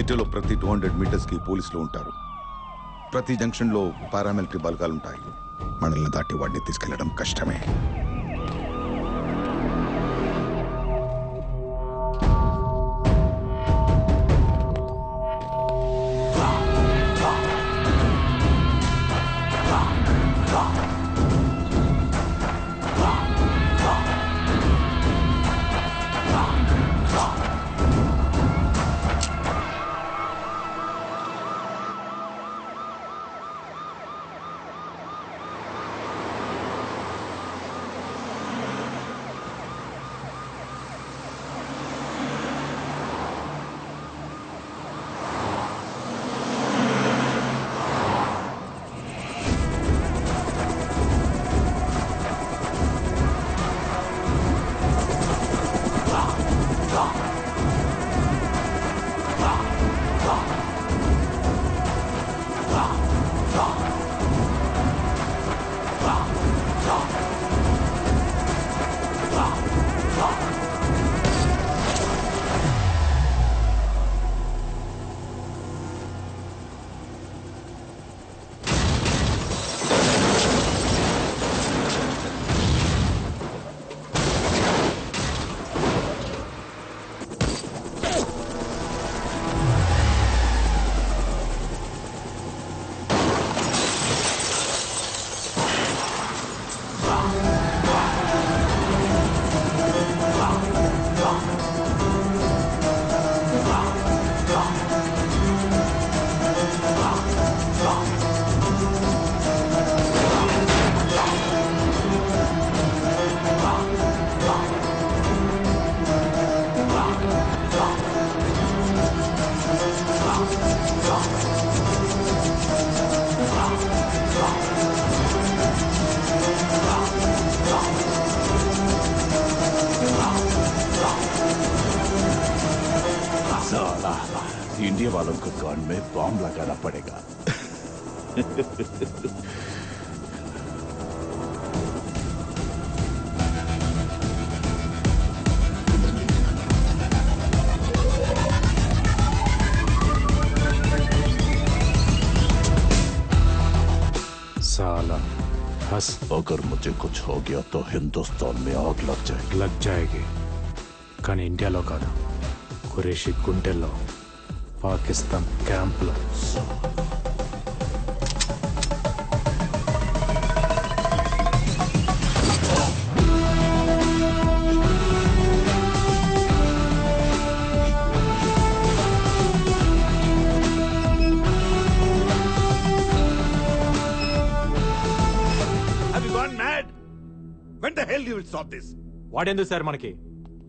సిటీలో ప్రతి 200 మీటర్స్కి పోలీసులు ఉంటారు. ప్రతి జంక్షన్లో పారామిలిటరీ బలగాలుంటాయి. మనల్ని దాటి వాడిని తీసుకెళ్లడం కష్టమే. इंडिया वालों को कान में बॉम्ब लगाना पड़ेगा। साला हंस। अगर मुझे कुछ हो गया तो हिंदुस्तान में आग लग जाएगी కానీ ఇండియాలో కాదు, ఖురేషీ గుంటెల్లో, పాకిస్తాన్ క్యాంప్లో. Have you gone mad? When the hell you will stop this? వాడెందుకు సార్ మనకి?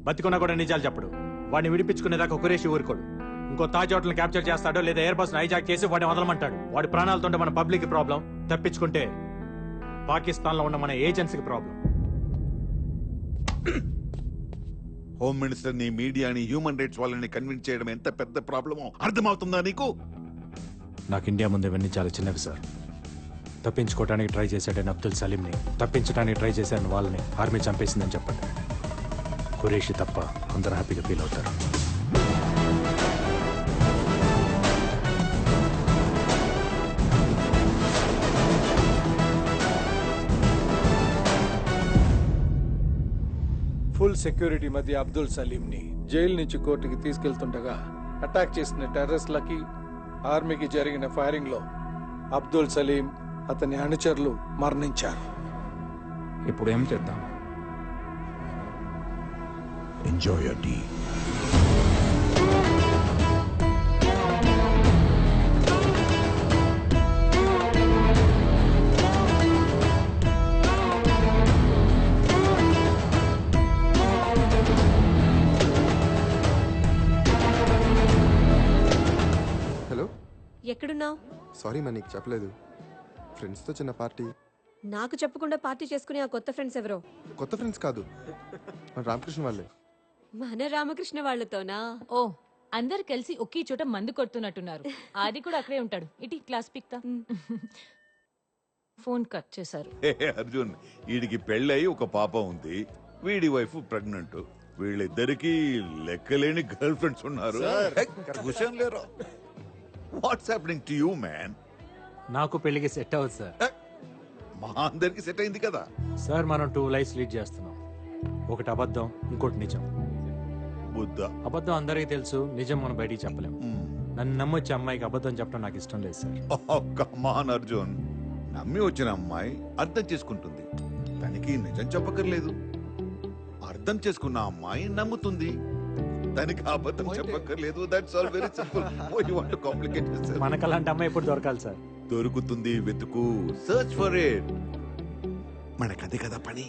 బతికున్నా కూడా నిజాలు చెప్పడు. వాడిని విడిపించుకునేదాకా ఖురేషీ ఊరుకోడు. ఇంకో తాజ్ హోటల్ని క్యాప్చర్ చేస్తాడో లేదా ఎయిర్ బస్ హైజాక్ చేసి వాడిని వదలమంటాడు. వాడి ప్రాణాలతో మన పబ్లిక్ ప్రాబ్లం, తప్పించుకుంటే పాకిస్తాన్ లో ఉన్న మన ఏజెన్సీకి ప్రాబ్లం. హోమ్ మినిస్టర్ ని, మీడియాని, హ్యూమన్ రైట్స్ వాళ్ళని కన్విన్స్ చేయడం ఎంత పెద్ద ప్రాబ్లమో అర్థమవుతుందా నీకు? నాకు ఇండియా ముందు ఇవన్నీ చాలా చిన్నవి సార్. తప్పించుకోవడానికి ట్రై చేశాడని అబ్దుల్ సలీంని, తప్పించడానికి ట్రై చేశాడని వాళ్ళని ఆర్మీ చంపేసిందని చెప్పండి. ఖురేషీ తప్ప అందరూ హ్యాపీగా ఫీల్ అవుతారు. ఫుల్ సెక్యూరిటీ మధ్య అబ్దుల్ సలీంని జైలు నుంచి కోర్టుకి తీసుకెళ్తుండగా అటాక్ చేసిన టెర్రరిస్టులకి, ఆర్మీకి జరిగిన ఫైరింగ్ లో అబ్దుల్ సలీం, అతని అనుచరులు మరణించారు. ఇప్పుడు ఏం చేద్దాం? Enjoy your tea. హలో, ఎక్కడున్నావు? సారీ మా నీకు చెప్పలేదు. ఫ్రెండ్స్తో చిన్న పార్టీ. నాకు చెప్పకుండా పార్టీ చేసుకునే ఆ కొత్త ఫ్రెండ్స్ ఎవరో? కొత్త ఫ్రెండ్స్ కాదు, మన రామకృష్ణ వాళ్ళే. మన రామకృష్ణ వాళ్ళతోనా? ఓ, అందరు కలిసి ఒకే చోట మందు కొడుతున్నట్టున్నారు. ఆది కూడా అక్కడే ఉంటాడు. ఇటీ క్లాస్ పిక్తా. ఫోన్ కట్ చేశారు. అర్జున్, వీడికి పెళ్ళయి ఒక పాప ఉంది, వీడి వైఫ్ ప్రెగ్నెంట్. వీళ్ళిద్దరికి లెక్కలేని గర్ల్ ఫ్రెండ్స్ ఉన్నారు విషయం లేరు. What's happening to you man? నాకు పెళ్లికి సెట్ అవ్వదు సార్. మా అందరికి సెట్ అయింది కదా. సార్ మనం 2 లైఫ్స్ లీడ్ చేస్తున్నాం. ఒకటి అబద్ధం, ఇంకోటి నిజం. బుద్ధ. అబద్ధం అందరికీ తెలుసు, నిజం మనం బయటికి చెప్పలేం. నన్ను నమ్మొచ్చే అమ్మాయికి అబద్ధం చెప్పడం నాకు ఇష్టం లేదు సార్. కమాన్ అర్జున్, నమ్మి వచ్చిన అమ్మాయి అర్థం చేసుకుంటుంది, తనకి నిజం చెప్పక్కర్లేదు. అర్థం చేసుకున్న అమ్మాయి నమ్ముతుంది, తనకి అబద్ధం చెప్పక్కర్లేదు. That's all very simple. Why you want to complicate this? మనకు అలాంటి అమ్మాయి ఎప్పుడు దొరకాలి సార్? దొరుకుతుంది, వెతుకు, సర్చ్ ఫర్ ఇట్. మనకదే కదా పని.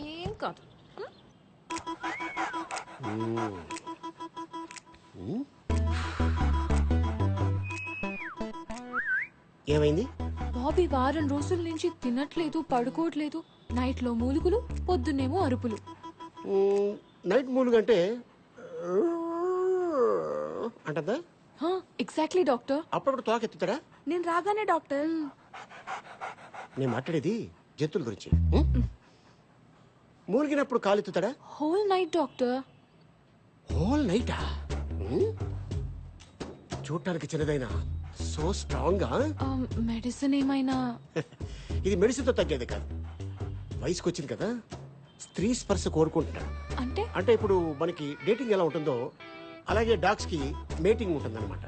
ఏం కాదు. ఏమైంది? బాబీ వారం రోజుల నుంచి తినట్లేదు, పడుకోవట్లేదు. నైట్ లో మూలుగులు, పొద్దున్నేమో అరుపులు. నైట్ మూలుగంటే అంటదా? Exactly doctor. అప్పుడప్పుడు తోక ఎత్తుతాడా? నేను రాగానే డాక్టర్. నేను మాట్లాడేది జంతువుల గురించి. మూలిగినప్పుడు కాలు ఎత్తుతాడా? Whole night doctor. హోల్ నైటా? చూడటానికి చిన్నదైనా సో స్ట్రాంగ్ గా. మెడిసిన్ ఏమైనా? ఇది మెడిసిన్ తో తగ్గేది కాదు. వయసుకు వచ్చింది కదా, స్త్రీ స్పర్శ కోరుకుంటున్నాడు. అంటే ఇప్పుడు మనకి డేటింగ్ ఎలా ఉంటుందో అలాగే డాగ్స్ కి మేటింగ్ ఉంటుంది అనమాట.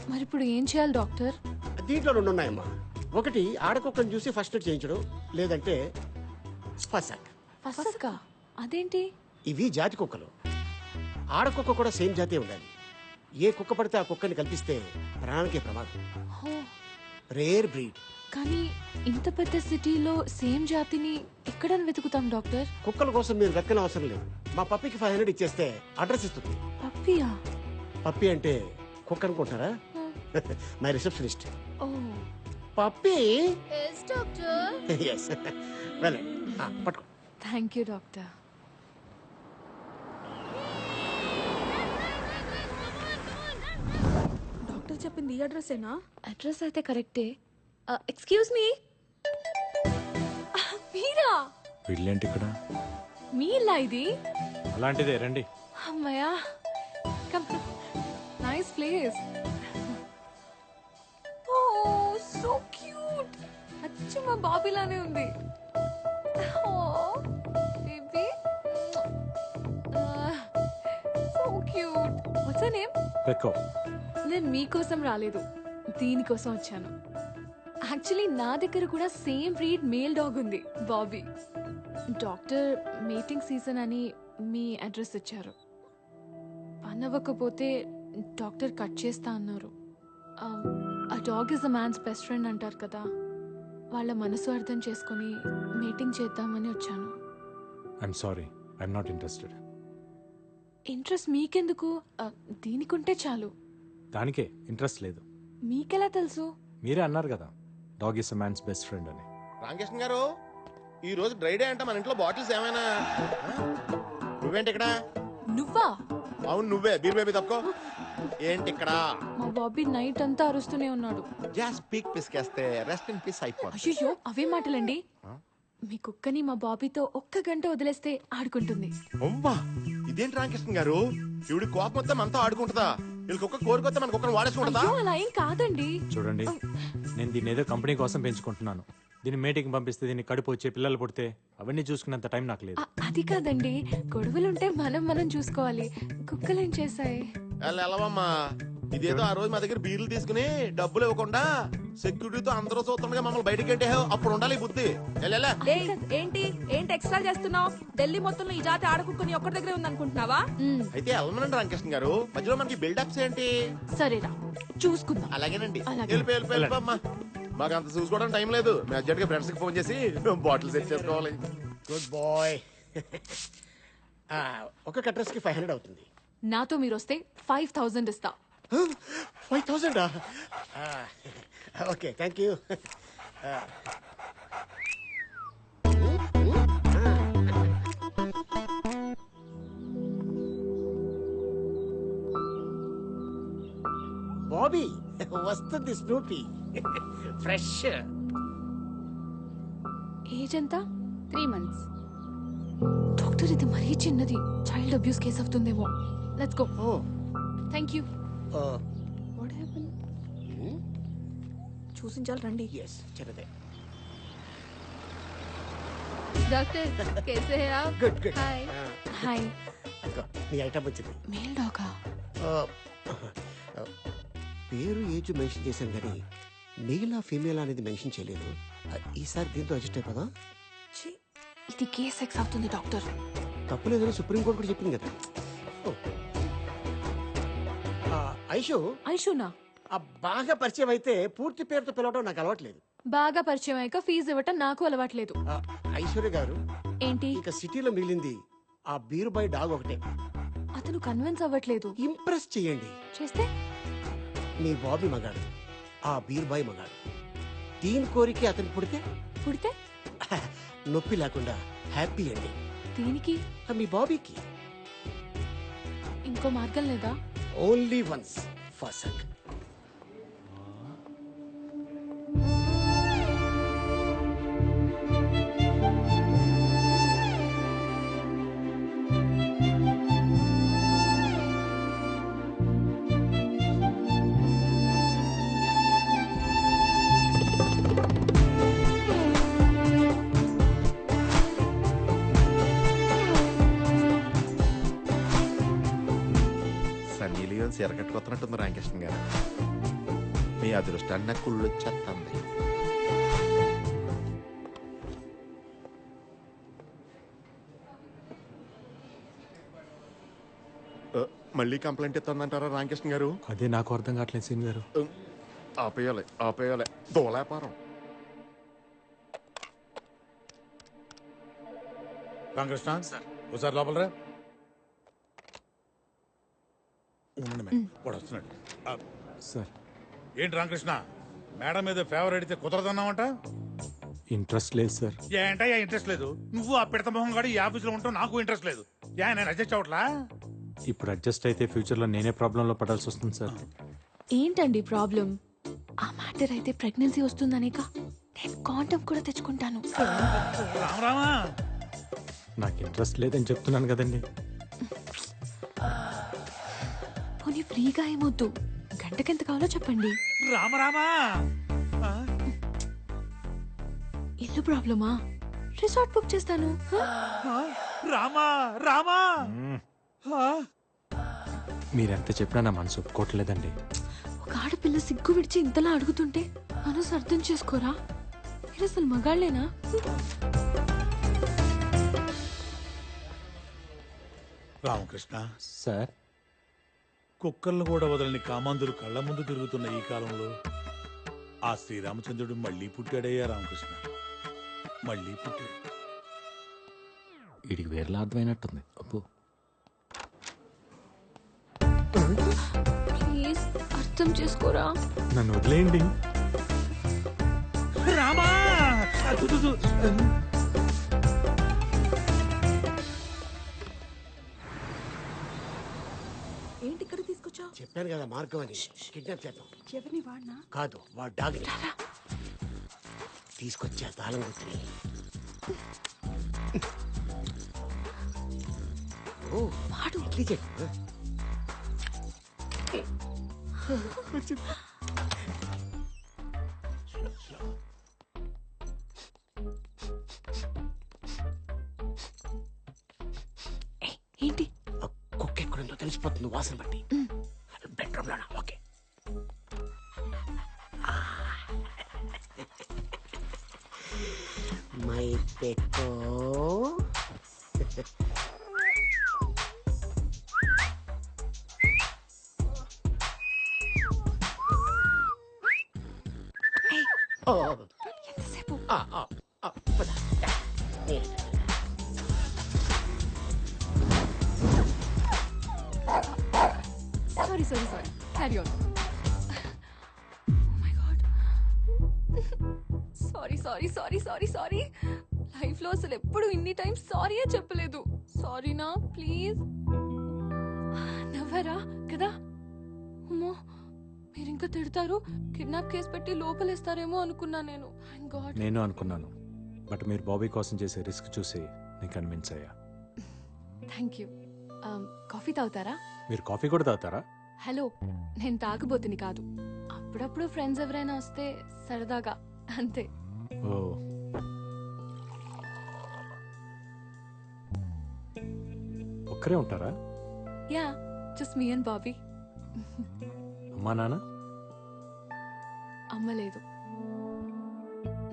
మరి ఇప్పుడు ఏం చేయాలి డాక్టర్? దీంట్లో 2 ఉన్నాయమ్మా. ఒకటి ఆడకుక్కని చూసి ఫస్ట్ ఎయిడ్ చేయించడం, లేదంటే ఫసాక్. ఫసకా? అదేంటి? ఇవి జాతి కుక్కలు. ఆడకుక్క కూడా సేమ్ జాతే ఉండాలి. ఏ కుక్క పడితే ఆ కుక్కని కల్పిస్తే ప్రాణానికే ప్రమాదం. Rare breed. కానీ ఇంత పెద్ద సిటీలో సేమ్ జాతిని ఎక్కడ వెతుకుతాం డాక్టర్? కుక్కల కోసం మీరు వెతకని అవసరం లేదు. మా పప్పికి 500 ఇచ్చేస్తే అడ్రస్ ఇస్తుంది. పప్పియా? పప్పి అంటే కుక్క అనుకుంటారా? My receptionist. Oh puppy. Yes doctor. Yes. వెళ్ళండి, పట్టుకో. Thank you doctor. డాక్టర్ చెప్పింది ఈ అడ్రస్సేనా? అడ్రస్ అయితే కరెక్టే. Excuse me. మీరా? వీళ్ళేంటి ఇక్కడ? మీ ఇల్లా ఇది? అలాంటిదే, రండి. అమ్మయ్యా. Come. Nice place. Oh so cute. అచ్చం మా బాబీలానే ఉంది. Oh baby. So cute. What's your name? పెక్కో. నేను మీకోసం రాలేదు, దీనికోసం వచ్చాను. యాక్చువల్లీ నా దగ్గర కూడా సేమ్ బ్రీడ్ మేల్ డాగ్ ఉంది, బాబీ. డాక్టర్ మీటింగ్ సీజన్ అని మీ అడ్రస్ ఇచ్చారు. పని అవ్వకపోతే డాక్టర్ కట్ చేస్తా అన్నారు. ఆ dog is a man's best friend అంటారు కదా, వాళ్ళ మనసు అర్థం చేసుకుని మీటింగ్ చేద్దామని వచ్చాను. I'm sorry, I'm not interested. Interest మీకెందుకు? దీనికుంటే చాలు. దానికే ఇంట్రెస్ట్ లేదు. మీకెలా తెలుసు? మీరే అన్నారు కదా, dog is a man's best friend అని. రామకృష్ణ గారు, ఈ రోజు డ్రై డే అంట, మన ఇంట్లో బాటిల్స్ ఏమైనా? నువ్వేంటి ఇక్కడ? నువ్వా? అవును నువ్వే. బీర్ బేబీ తప్పుకో. ఏంటి ఇక్కడ? మా బాబీ నైట్ అంతా అరుస్తూనే ఉన్నాడు. జాస్ పీక్ పిసికేస్తే రెస్ట్ ఇన్ పీస్ అయిపోతుంది. అయ్యో అవే మాటలండి. మీ కుక్కని మా బాబీతో 1 గంట వదిలేస్తే ఆడుకుంటుంది. అవ్వా, ఇదేంటి రామకృష్ణ గారు, ఇవిడి కోపం వస్తే మనతో ఆడుకుంటుందా? వీళ్ళకి ఒక్క కోరికొస్తే మన కుక్కను వాడేసుకుంటుందా? అయ్యో అలా ఏం కాదండి. చూడండి, నేను దీన్ని ఏదో కంపెనీ కోసం పెంచుకుంటున్నాను. దీన్ని మీటింగ్ పంపిస్తే దీన్ని కడుపు వచ్చే పిల్లలు పుడితే అవన్నీ చూసుకునేంత టైం నాకు లేదు. అది కాదండి, గొడవలుంటే మనం చూసుకోవాలి. కుక్కలేం చేశాయి? వెళ్ళవమ్మా. ఇదేదో ఆ రోజు మా దగ్గర బీర్లు తీసుకుని డబ్బులు ఇవ్వకుండా సెక్యూరిటీతో అందరూ చూస్తుండగా మమ్మల్ని బయటకి అంటే అప్పుడు ఉండాలి ఈ బుద్ధి. ఏంటి ఎక్స్ట్రా చేస్తున్నావు? ఢిల్లీ మొత్తంలో ఈ జాతి ఆడకుక్కని ఒక్కడి దగ్గరే ఉందనుకుంటున్నావా? అయితే వెళ్ళమనండి రామకృష్ణ గారు, మధ్యలో మనకి బిల్డప్స్ ఏంటి? సరేరా చూసుకుందాం. అలాగేనండి. అలాగే. వెళ్ళిపోమ్మా. మాకు అంత చూసుకోవడం టైం లేదు. మేము అర్జెంట్ గా ఫ్రెండ్స్ కి ఫోన్ చేసి బాటిల్ సెట్ చేసుకోవాలి. Good boy. ఒక అడ్రస్ కి 500 అవుతుంది. నాతో మీరు వస్తే 5000 ఇస్తా. 5000? Okay, thank you. వస్తుంది స్నూపీ ఫ్రెష్. ఏజ్ ఎంత? 3 months. డాక్టర్ ఇది మరీ చిన్నది, చైల్డ్ అబ్యూస్ కేసు అవుతుందేమో. Let's go. Oh thank you. What happened? చూసించాలి రండి. ఎస్ చిన్నదే. డాక్టర్ कैसे हैं आप? Good good. Hi. హాయ్. నీ ఐటమ్ వచ్చింది. మేల్ డాగా? పేరు ఏజ్ మెన్షన్ చేశాను కానీ మెయిలా ఫీమేల్ అనేది మెన్షన్ చేయలేదు. ఈసారి దీంతో అడ్జస్ట్ అయిపోదా? ఛీ, ఇది కేస్ సెక్స్ అవుతుంది డాక్టర్. తప్పులేదని సుప్రీంకోర్టు కూడా చెప్పింది కదా. ఐషు ఐషునా? బాగా పరిచయం అయితే పూర్తి పేరుతో పిలవడం నాకు అలవాట్లేదు. బాగా పరిచయం అయ్యాక ఫీజు ఇవ్వటం నాకు అలవాట్లేదు. ఐశ్వర్య గారు, ఏంటి? ఇక సిటీలో మిగిలింది ఆ బీరుబాయ్ డాగ్ ఒకటే. అతను కన్విన్స్ అవ్వట్లేదు. ఇంప్రెస్ చేయండి. చేస్తే? మీ బాబీ మగాడు, ఆ బీరుబాయ్ మగాడు. దీని కోరిక అతనికి పుడితే నొప్పి లేకుండా హ్యాపీ అండి. దీనికి మీ బాబీకి ఇంకో మార్గం లేదా? ఓన్లీ వన్స్ ఫసక్. సన్నీ లియోన్ సిరకట్టుకొస్తున్నట్టుంది రామకృష్ణ గారు. మీ అదృష్టాన్ని నాకు కుళ్ళు వచ్చేస్తుంది. మళ్ళీ కంప్లైంట్ ఇస్తుందంటారా రామకృష్ణ గారు? అదే నాకు అర్థం కావట్లేదు సీన్ గారు. ఆపేయాలి దోలాపారం. రామకృష్ణ ఒకసారి లోపల రా. ఉండండి, వాడు వస్తున్నాడు. సార్, ఏంటి రామకృష్ణ, మేడం మీద ఫేవర్ అడిగితే కుదరదన్నావంట? ఇంట్రెస్ట్ లేదు సార్. ఏంటయ్యా ఇంట్రెస్ట్ లేదు? నువ్వు ఆ పిడత మొహం గాడు ఈ ఆఫీసులో ఉంటావు, నాకు ఇంట్రెస్ట్ లేదు. నేను అడ్జస్ట్ అవట్లా? ఇప్పుడు అడ్జస్ట్ అయితే ఫ్యూచర్ లో నేనే ప్రాబ్లం లో పడాల్సి వస్తుంది సార్. ఏంటండి ప్రాబ్లం? ఆ మ్యాటర్ అయితే ప్రెగ్నెన్సీ వస్తుందనేక నేను కాండం కూడా తెచ్చుకుంటాను. రామా, నాకు ఇంట్రెస్ట్ లేదని చెప్తున్నాను కదండి. పోనీ ఫ్రీగా ఏమొద్దు, గంటకెంత కావాలో చెప్పండి. రామా, ఇల్లు ప్రాబ్లమా? రిసార్ట్ బుక్ చేస్తాను. రామా మీరెంత చెప్పినా నా మనసు ఒప్పుకోవట్లేదండి. ఒక ఆడపిల్ల సిగ్గు విడిచి ఇంతలా అడుగుతుంటే మనసు అర్థం చేసుకోరా? మీరు అసలు మగాళ్ళేనా? రామకృష్ణ సార్, కుక్కలను కూడా వదలని కామాంధులు కళ్ళ ముందు తిరుగుతున్న ఈ కాలంలో ఆ శ్రీరామచంద్రుడు మళ్ళీ పుట్టాడయ్యా రామకృష్ణ, మళ్ళీ పుట్టాడు. వీడికి వేరేలా అర్థమైనట్టుంది. అబ్బో, ప్లీజ్ అర్థం చేసుకోరా. నన్ను వదిలేయండి. రామా, ఏంటి ఇక్కడ తీసుకొచ్చావు? చెప్పాను కదా మార్గం అని. కిడ్నాప్ చేద్దాం. ఎవరిని వాడినా? కాదు, వాడు డాగ్ తీసుకొచ్చా తాళం గుర్తుని. ఓ వాడు ఇడ్లీ చెట్టు. ఏంటి? కుక్క ఎక్కడుందో తెలిసిపోతుంది వాసన బట్టి. బెడ్రూమ్ లోనా? ఓకే. మై పెక్కో. ఎంతసేపు? పద. Sorry sorry sorry, carry on. My God, sorry sorry sorry sorry sorry. Life లో అసలు ఎప్పుడు ఇన్ని టైం సారీయే చెప్పలేదు. సారీనా ప్లీజ్. నవ్వరా కదా? అమ్మో మీరు ఇంకా తిడతారు, కిడ్నాప్ కేసు పెట్టి లోపలేస్తారేమో అనుకున్నా నేను. గాడ్. నేను అనుకున్నాను, బట్ మీరు బాబీ కోసం చేసే రిస్క్ చూసి నేను కన్విన్స్ అయ్యా. Thank you. కాఫీ తాగుతారా? మీరు కాఫీ కూడా తాగుతారా? హలో, నేను తాగబోతుని కాదు. అప్పుడప్పుడు ఫ్రెండ్స్ ఎవరైనా వస్తే సరదాగా అంతే. ఓ, ఒక్కరే ఉంటారా? Yeah, just me and Bobby. అమ్మా నాన్న? అమ్మ లేదు,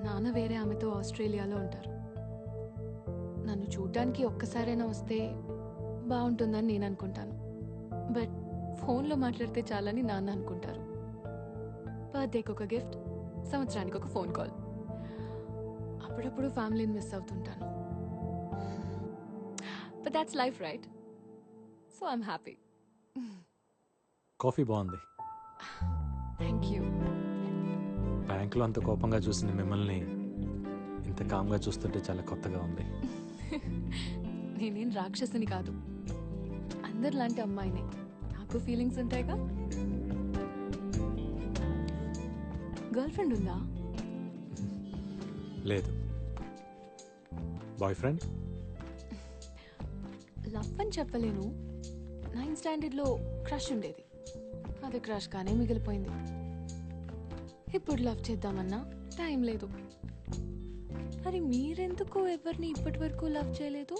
నాన్న వేరే ఆమెతో ఆస్ట్రేలియాలో ఉంటారు. నన్ను చూడ్డానికి ఒక్కసారైనా వస్తే బాగుంటుందని నేను అనుకుంటాను, బట్ ఫోన్లో మాట్లాడితే చాలని నాన్న అనుకుంటారు. బర్త్డేకి ఒక గిఫ్ట్, సంవత్సరానికి ఒక ఫోన్ కాల్. అప్పుడప్పుడు ఫ్యామిలీని మిస్ అవుతుంటాను. But that's life, right? So I'm happy. Coffee బాగుంది. Thank you. బ్యాంకులో అంత కోపంగా చూసిన మిమ్మల్ని ఇంత కామ్గా చూస్తుంటే చాలా కొత్తగా ఉంది. నేనేం రాక్షసుని కాదు, అందరిలాంటి అమ్మాయినే. నాకు ఫీలింగ్స్ ఉంటాయిగా. గర్ల్ ఫ్రెండ్ ఉందా? లేదు. Boy friend? లవ్ అని చెప్పలేను. 9th స్టాండర్డ్లో క్రష్ ఉండేది, అది క్రష్ కానీ మిగిలిపోయింది. ఇప్పుడు లవ్ చేద్దామన్నా టైం లేదు. మరి మీరెందుకు ఎవరిని ఇప్పటి వరకు లవ్ చేయలేదు?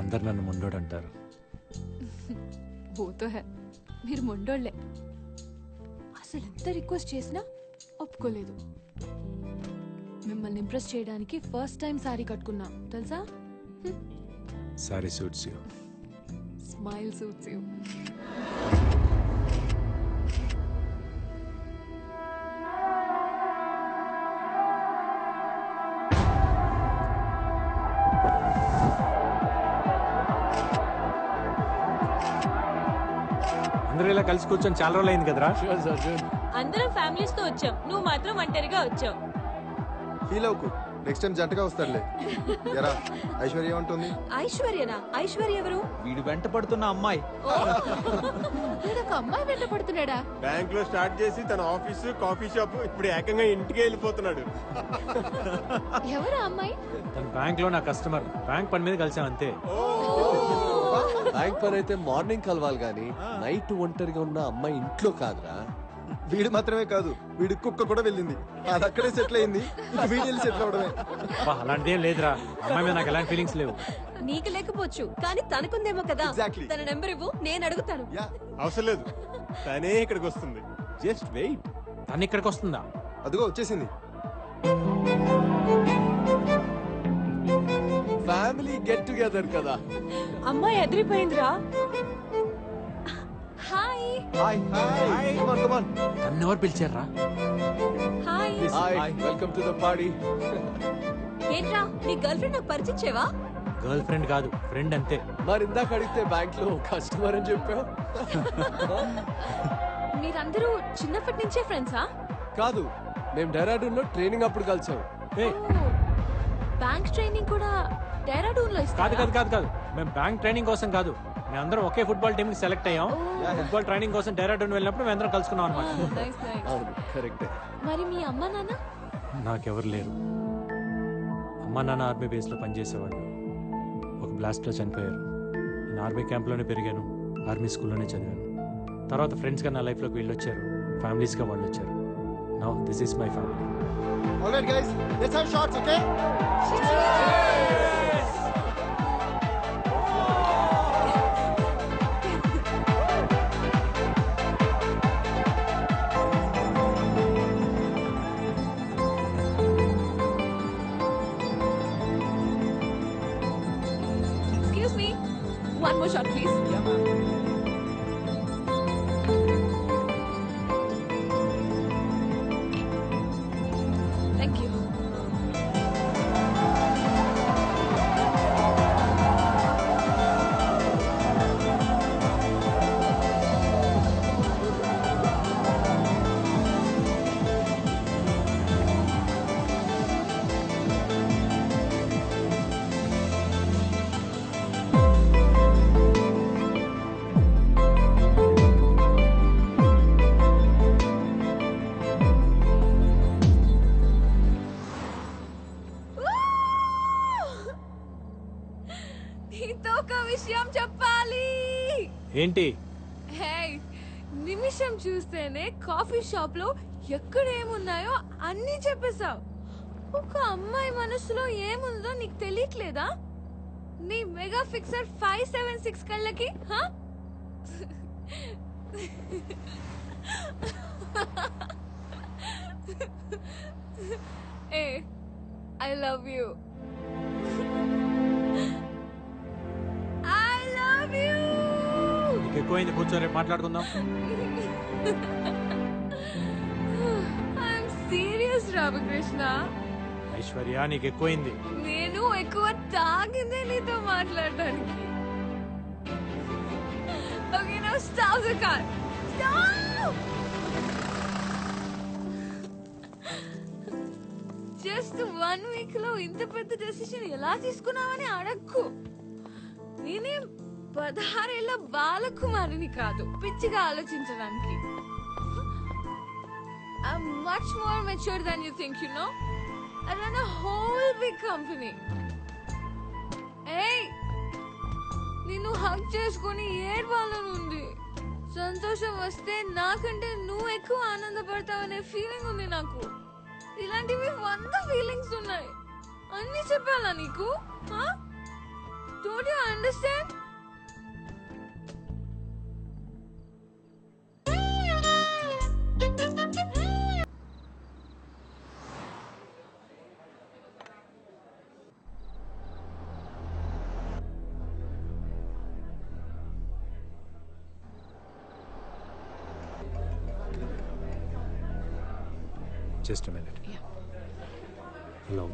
అందరు నన్ను ముండోడు అంటారు. బోతో హే, మీరు మొండోళ్లే. అసలు ఎంత రిక్వెస్ట్ చేసినా ఒప్పుకోలేదు. మిమ్మల్ని ఇంప్రెస్ చేయడానికి ఫస్ట్ టైం సారీ కట్టుకున్నా తెలుసా? Sorry suits you. Smile suits you. అందరూ ఇలా కలిసి కూర్చొని చాలా రోజులు అయింది కదరా? అందరం ఫ్యామిలీస్ తో వచ్చాం, నువ్వు మాత్రం ఒంటరిగా వచ్చావు. ఫీల్ అవ్వకు, నెక్స్ట్ టైం జంటగా వస్తాడులే. ఎరా ఐశ్వర్య ఉంటుంది. ఐశ్వర్యనా? ఐశ్వర్య ఎవరు? వీడు వెంట పడుతున్న అమ్మాయి. ఒక అమ్మాయి వెంట పడుతున్నాడా? బ్యాంక్ లో స్టార్ట్ చేసి తన ఆఫీస్ కాఫీ షాప్ ఇప్పుడు ఏకంగా ఇంటికి వెళ్ళిపోతున్నాడు. ఎవరు అమ్మాయి? తన బ్యాంక్ లో నా కస్టమర్, బ్యాంక్ పని మీద కలిసాం అంతే. బ్యాంక్ పని అయితే మార్నింగ్ కలవాలి గానీ నైట్ ఒంటరిగా ఉన్న అమ్మాయి ఇంట్లో కాదురా. వీడు మాత్రమే కాదు, వీడి కుక్క కూడా వెళ్ళింది, అది అక్కడే సెటిల్ అయింది. ఇక వీడి వెళ్ళి సెటిల్ అవడమే. అలాంటిది ఏం లేదురా, అమ్మాయి మీద నాకు ఎలాంటి ఫీలింగ్స్ లేవు. నీకు లేకపోవచ్చు కానీ తనకుందేమో కదా. Exactly. తన నెంబర్ ఇవ్వు, నేను అడుగుతాను. అవసరం లేదు, తనే ఇక్కడికి వస్తుంది. Just wait. తను ఇక్కడికి వస్తుందా? అదిగో వచ్చేసింది. ఫ్యామిలీ గెట్ టుగెదర్ కదా. అమ్మాయి ఎదిరిపోయిందిరా. Hi. Hi hi, come on come on. తను ఎవరు పిలిచారా? Hi. Hi, welcome to the party. ఏంట్రా, నీ గర్ల్ ఫ్రెండ్ నాకు పరిచయించేవా? గర్ల్ ఫ్రెండ్ కాదు, ఫ్రెండ్ అంతే. మరి ఇందాక అడిగితే బ్యాంక్ లో కస్టమర్ అని చెప్పావు. మీరందరూ చిన్నప్పటి నుంచే ఫ్రెండ్సా? కాదు, మేము డెహ్రాడూన్ లో ట్రైనింగ్ అప్పుడు కలిసాం. బ్యాంక్ ట్రైనింగ్ కూడా డెహ్రాడూన్ లో కాదు ఇస్తారా? కాదు కాదు కాదు, మేము బ్యాంక్ ట్రైనింగ్ కోసం కాదు, మేమందరం ఒకే ఫుట్బాల్ టీమ్ కి సెలెక్ట్ అయ్యాం. ఫుట్బాల్ ట్రైనింగ్ కోసం డెహ్రాడూన్ వెళ్ళినప్పుడు మేమందరం కలుసుకున్నాం అనమాట. Nice, nice. అవును, కరెక్టే. మరి మీ అమ్మ నాన్న? నాకెవరు లేరు. అమ్మా నాన్న ఆర్మీ బేస్లో పనిచేసేవాళ్ళు, ఒక బ్లాస్ట్లో చనిపోయారు. నేను ఆర్మీ క్యాంప్లోనే పెరిగాను, ఆర్మీ స్కూల్లోనే చదివాను. తర్వాత ఫ్రెండ్స్గా నా లైఫ్లోకి వీళ్ళు వచ్చారు, ఫ్యామిలీస్గా వాళ్ళు వచ్చారు. Now this is my family. All right guys, let's have shots, okay? Excuse me. One more shot, please. Thank you. విషయం చెప్పాలి. ఏంటి? హే, నిమిషం చూస్తేనే కాఫీ షాప్ లో ఎక్కడ ఏమున్నాయో అన్నీ చెప్పేశావు. ఒక అమ్మాయి మనసులో ఏముందో నీకు తెలియట్లేదా? నీ మెగా ఫిక్సర్ 576 కళ్ళకి హా? ఏ, I love you. I love you. నీకు ఎక్కువైంది, కూర్చో, రేపు మాట్లాడుకుందాం. I'm serious, Ramakrishna. ఐశ్వర్య, నీకు ఎక్కువైంది. నేను ఎక్కువ తాగిందే నీతో మాట్లాడడానికి. Okay, now stop the car. Stop! Just 1 week లో ఇంత పెద్ద డెసిషన్ ఎలా తీసుకున్నావని అడక్కు. నేనేం 16 ఏళ్ల బాలకుమారిని కాదు పిచ్చిగా ఆలోచించడానికి. I'm much more mature than you think, you know? I run a whole big company. Hey! నిన్ను హగ్ చేసుకుని ఏడ్వాలనుంది. సంతోషం వస్తే నాకంటే నువ్వు ఎక్కువ ఆనందపడతావనే ఫీలింగ్ ఉంది నాకు. ఇలాంటివి 100 ఫీలింగ్స్ ఉన్నాయి. అన్ని చెప్పాలా నీకు? Don't you understand? Just a minute. Yeah. Hello.